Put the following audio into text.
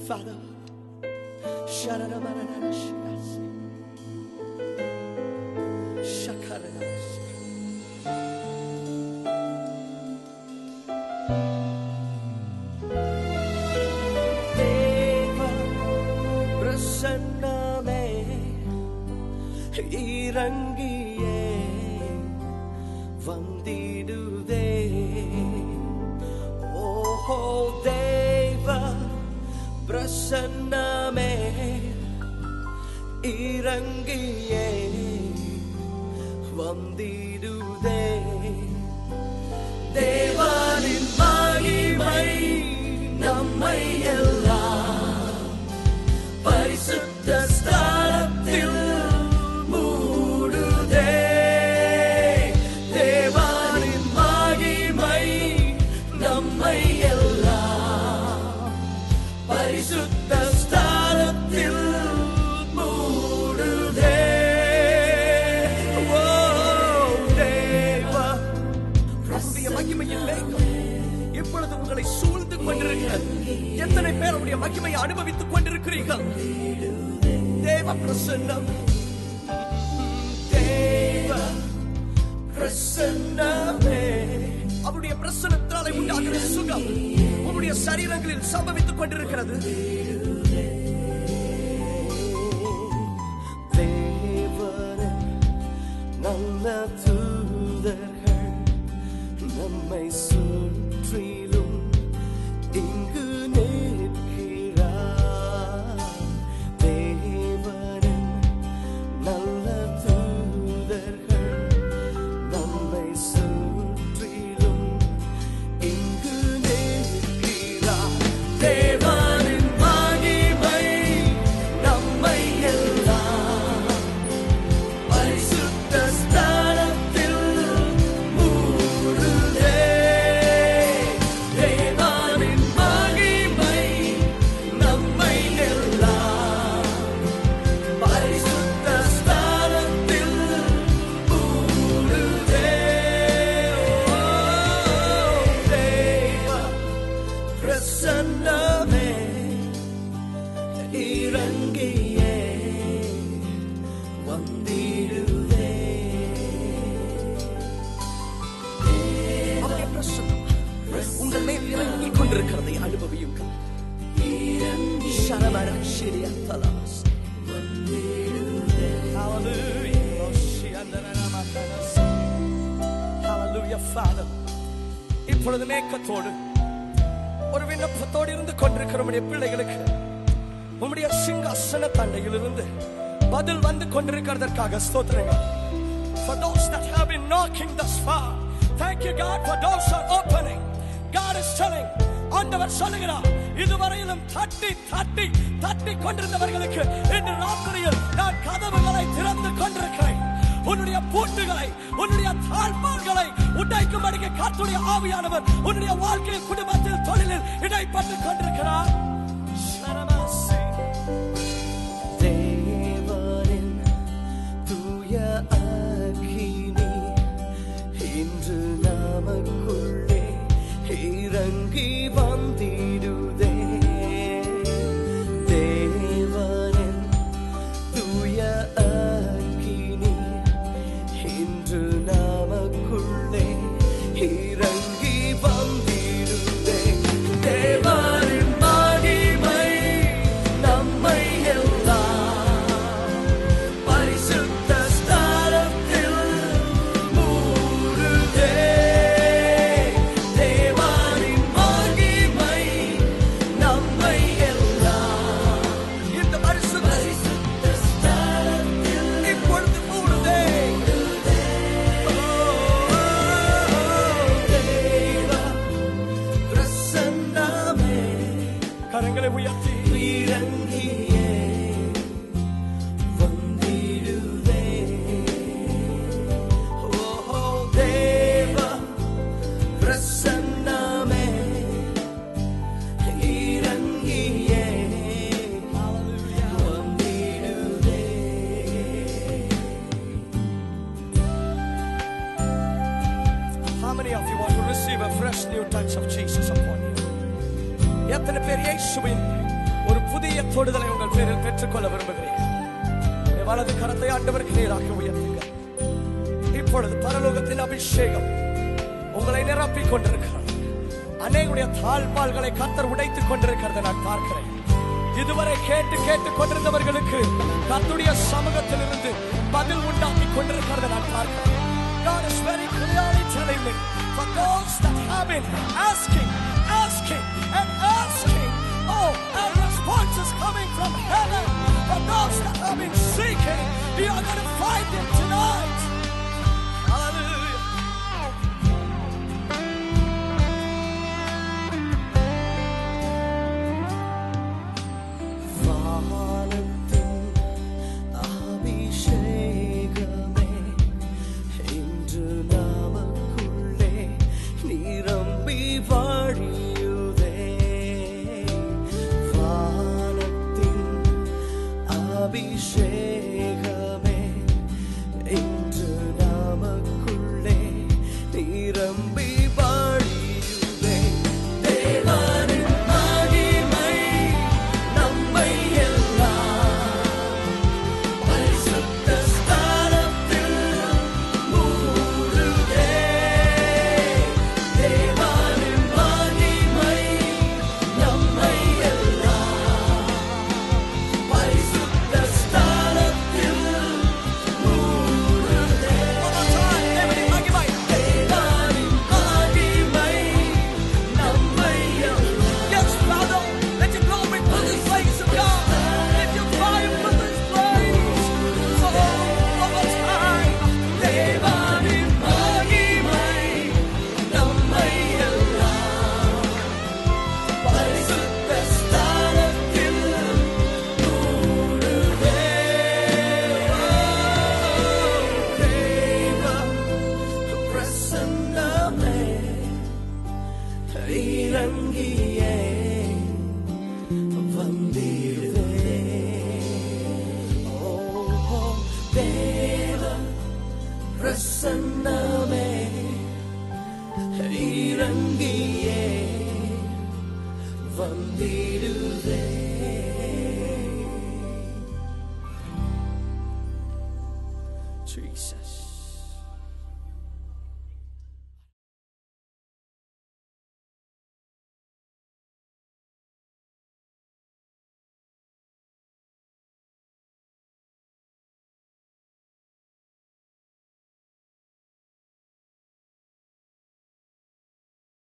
Father. Deva பிரசன்னமே இறங்கியே வந்திடுதே. ஓஹோ தேவ பிரசன்னமே இறங்கியே வந்திடுதே. தேவனின் மகிமை நம்மை எல்லாம் பரிசுத்த ஸ்தலத்தில் மூடுதே. தேவனின் மகிமை நம்மை எல்லாம் பரிசுத்த ஸ்தலத்தில் மூடுதே. ஓ தேவா, பிரபுடைய மகிமையின் மேகம் இப்பொழுது உங்களை சூழ்ந்து கொண்டிருக்கிறது. எத்தனை பேர் உடைய மகிமையை அனுபவித்துக் கொண்டிருக்கிறீர்கள்? தேவ பிரசன்னம், தேவ பிரசன்னமே. அவருடைய பிரசன்னத்தாலே உண்டாகிற சுகம் உங்களுடைய சரீரங்களில் சம்பவித்துக் கொண்டிருக்கிறது. தேவனின் நல்ல தூதர்கள் நம்மை சுற்றிலும் இங்கு நிற்கிறார். தேவனின் நல்ல தூதர்கள் நம்மை சுற்றிலும் இங்கு நிற்கிறார். தேவனின் மகிமை நம்மை எல்லாம் பரிசுத்த ஸ்தலத்தில் மூடுதே. தேவனின் மகிமை நம்மை எல்லாம் பரிசுத்த ஸ்தலத்தில் மூடுதே. தேவ பிரசன்னமே இறங்கியே வந்திடுதே. அவருடைய பிரசன்னம் உங்கள் மேல் இறங்கிக் கொண்டிருக்கிறதை அனுபவியுங்கள். Hallelujah, Father. இப்பொழுது நேக்கத்தோடு ஒரு விண்ணப்பத்தோடு இருந்து கொண்டிருக்கிற உம்முடைய பிள்ளைகளுக்கு உம்முடைய சிங்காசன தண்டையிலிருந்து பதில் வந்து கொண்டிருக்கிறதற்காக ஸ்தோத்திரங்கள். For those that have been knocking thus far, thank you God for doors are opening. God is telling, ஆண்டவர் சொல்லுகிறார், இதுவரையிலும் தட்டி தட்டி தட்டி கொண்டிருந்தவர்களுக்கு இன்று ராத்திரியில் நான் கதவுகளை திறந்து கொண்டிருக்கிறேன். உன்னுடைய பூட்டுகளை, உன்னுடைய தாழ்பாள்களை உடைக்கும்படிக்கு கர்த்தருடைய ஆவியானவர் உன்னுடைய வாழ்க்கையில், குடும்பத்தில், தொழிலில் இடைப்பட்டுக் கொண்டிருக்கிறார். தேவனின் தூய அக்கினி இன்று நமக்குள்ளே இறங்கி வந்திடுதே. தேவனின் தூய அக்கினி இன்று நமக்குள்ளே இறங்கி வந்திடுதே. தேவனின் மகிமை நம்மை எல்லாம் பரிசுத்த ஸ்தலத்தில் மூடுதே. தேவனின் மகிமை நம்மை எல்லாம் இந்த பரிசுத்த ஸ்தலத்தில் இப்பொழுது மூடுதே. தேவ பிரசன்னமே கரங்களை உயர்த்தி இறங்கியே வந்திடுதே. ஓஹோ தேவ பிரசன்னமே இறங்கியே வந்திடுதே. How many of you want to receive a fresh new touch of Jesus upon you? எத்தனை பேர் இயேசுவின் ஒரு புதிய தொடுதலை உங்கள் பேரில் பெற்றுக்கொள்ள விரும்புகிறேன். வலது கரத்தை ஆண்டவருக்கு நேராக உயர்த்துங்க. இப்பொழுது பரலோகத்தின் அபிஷேகம் உங்களை நிரப்பிக் கொண்டிருக்கிறது. அநேகுடைய தாழ்பால்களை கர்த்தர் உடைத்துக் கொண்டிருக்கிறதை நான் பார்க்கிறேன். இதுவரை கேட்டு கொண்டிருந்தவர்களுக்கு கர்த்தருடைய சமூகத்தில் இருந்து பதில் உண்டாக்கி கொண்டிருக்கிறதை நான் பார்க்கிறேன். God is very clearly telling me, for those that have been asking, and asking, oh, and response is coming from heaven. For those that have been seeking, you are going to find Him tonight. Hallelujah. அபிஷேகமே இன்று நமக்குள்ளே நிரம்பி வழியுதே. தேவனின் மகிமை நம்மை எல்லாம் பரிசுத்த ஸ்தானத்தில் மூடுதே. தேவனின் மகிமை நம்மை எல்லாம் பரிசுத்த ஸ்தானத்தில் மூடுதே. தேவனின் மகிமை நம்மை எல்லாம். Yes, Father, let your glory fill this place, oh God. Let your fire fill this place. Oh, one more time. தேவனின் மகிமை நம்மை எல்லாம் பரிசுத்த ஸ்தானத்தில் மூடுதே. தேவ பிரசன்னமே இறங்கியே வந்திடுதே. ஓ தேவ பிரசன்னமே இறங்கியே வந்திடுதே.